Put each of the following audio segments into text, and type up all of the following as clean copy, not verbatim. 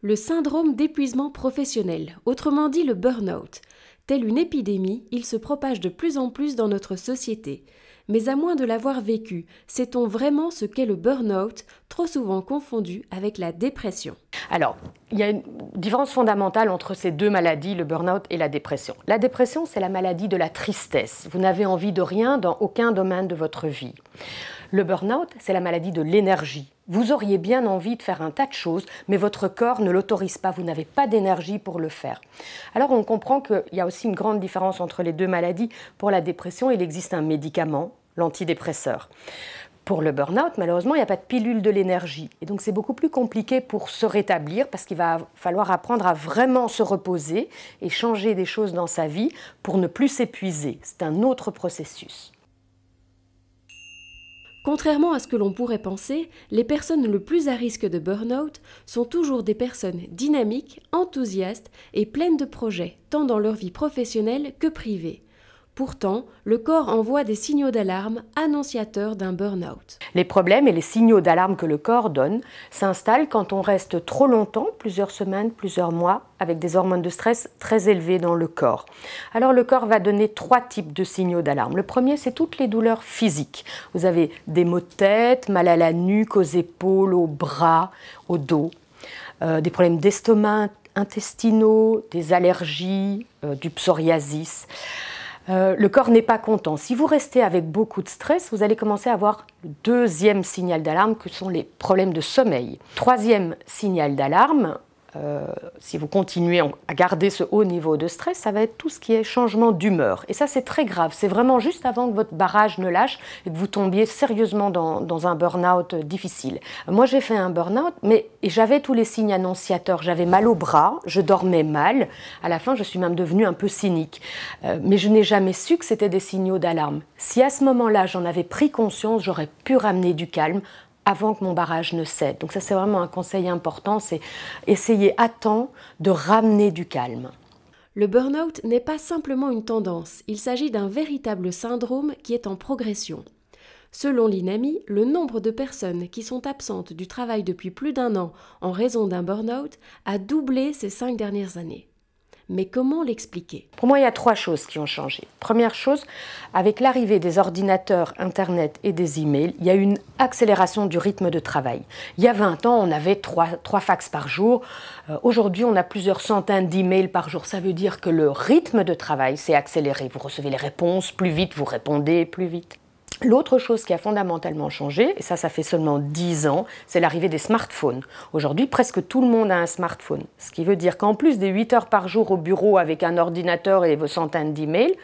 Le syndrome d'épuisement professionnel, autrement dit le burn-out. Tel une épidémie, il se propage de plus en plus dans notre société. Mais à moins de l'avoir vécu, sait-on vraiment ce qu'est le burn-out, trop souvent confondu avec la dépression? Alors, il y a une différence fondamentale entre ces deux maladies, le burn-out et la dépression. La dépression, c'est la maladie de la tristesse. Vous n'avez envie de rien dans aucun domaine de votre vie. Le burn-out, c'est la maladie de l'énergie. Vous auriez bien envie de faire un tas de choses, mais votre corps ne l'autorise pas, vous n'avez pas d'énergie pour le faire. Alors on comprend qu'il y a aussi une grande différence entre les deux maladies. Pour la dépression, il existe un médicament, l'antidépresseur. Pour le burn-out, malheureusement, il n'y a pas de pilule de l'énergie. Et donc c'est beaucoup plus compliqué pour se rétablir parce qu'il va falloir apprendre à vraiment se reposer et changer des choses dans sa vie pour ne plus s'épuiser. C'est un autre processus. Contrairement à ce que l'on pourrait penser, les personnes le plus à risque de burn-out sont toujours des personnes dynamiques, enthousiastes et pleines de projets, tant dans leur vie professionnelle que privée. Pourtant, le corps envoie des signaux d'alarme annonciateurs d'un burn-out. Les problèmes et les signaux d'alarme que le corps donne s'installent quand on reste trop longtemps, plusieurs semaines, plusieurs mois, avec des hormones de stress très élevées dans le corps. Alors le corps va donner 3 types de signaux d'alarme. Le premier, c'est toutes les douleurs physiques. Vous avez des maux de tête, mal à la nuque, aux épaules, aux bras, au dos, des problèmes d'estomac, intestinaux, des allergies, du psoriasis. Le corps n'est pas content. Si vous restez avec beaucoup de stress, vous allez commencer à avoir le deuxième signal d'alarme, que sont les problèmes de sommeil. Troisième signal d'alarme, si vous continuez à garder ce haut niveau de stress, ça va être tout ce qui est changement d'humeur. Et ça, c'est très grave. C'est vraiment juste avant que votre barrage ne lâche et que vous tombiez sérieusement dans un burn-out difficile. Moi, j'ai fait un burn-out, mais j'avais tous les signes annonciateurs. J'avais mal au bras, je dormais mal. À la fin, je suis même devenue un peu cynique. Mais je n'ai jamais su que c'était des signaux d'alarme. Si à ce moment-là, j'en avais pris conscience, j'aurais pu ramener du calme avant que mon barrage ne cède. Donc ça, c'est vraiment un conseil important, c'est essayer à temps de ramener du calme. Le burn-out n'est pas simplement une tendance, il s'agit d'un véritable syndrome qui est en progression. Selon l'INAMI, le nombre de personnes qui sont absentes du travail depuis plus d'1 an en raison d'un burn-out a doublé ces 5 dernières années. Mais comment l'expliquer? Pour moi, il y a 3 choses qui ont changé. Première chose, avec l'arrivée des ordinateurs, Internet et des emails, il y a une accélération du rythme de travail. Il y a 20 ans, on avait 3 fax par jour. Aujourd'hui, on a plusieurs centaines d'emails par jour. Ça veut dire que le rythme de travail s'est accéléré. Vous recevez les réponses plus vite, vous répondez plus vite. L'autre chose qui a fondamentalement changé, et ça fait seulement 10 ans, c'est l'arrivée des smartphones. Aujourd'hui, presque tout le monde a un smartphone. Ce qui veut dire qu'en plus des 8 heures par jour au bureau avec un ordinateur et vos centaines d'emails,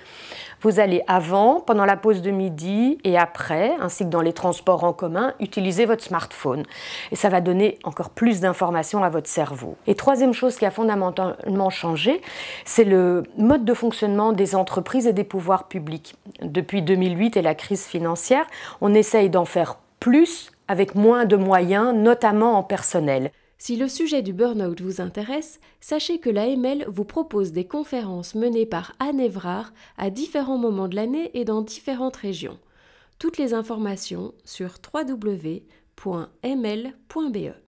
vous allez avant, pendant la pause de midi et après, ainsi que dans les transports en commun, utiliser votre smartphone. Et ça va donner encore plus d'informations à votre cerveau. Et troisième chose qui a fondamentalement changé, c'est le mode de fonctionnement des entreprises et des pouvoirs publics. Depuis 2008 et la crise financière, on essaye d'en faire plus avec moins de moyens, notamment en personnel. Si le sujet du burn-out vous intéresse, sachez que l'AML vous propose des conférences menées par Anne Evrard à différents moments de l'année et dans différentes régions. Toutes les informations sur www.ml.be.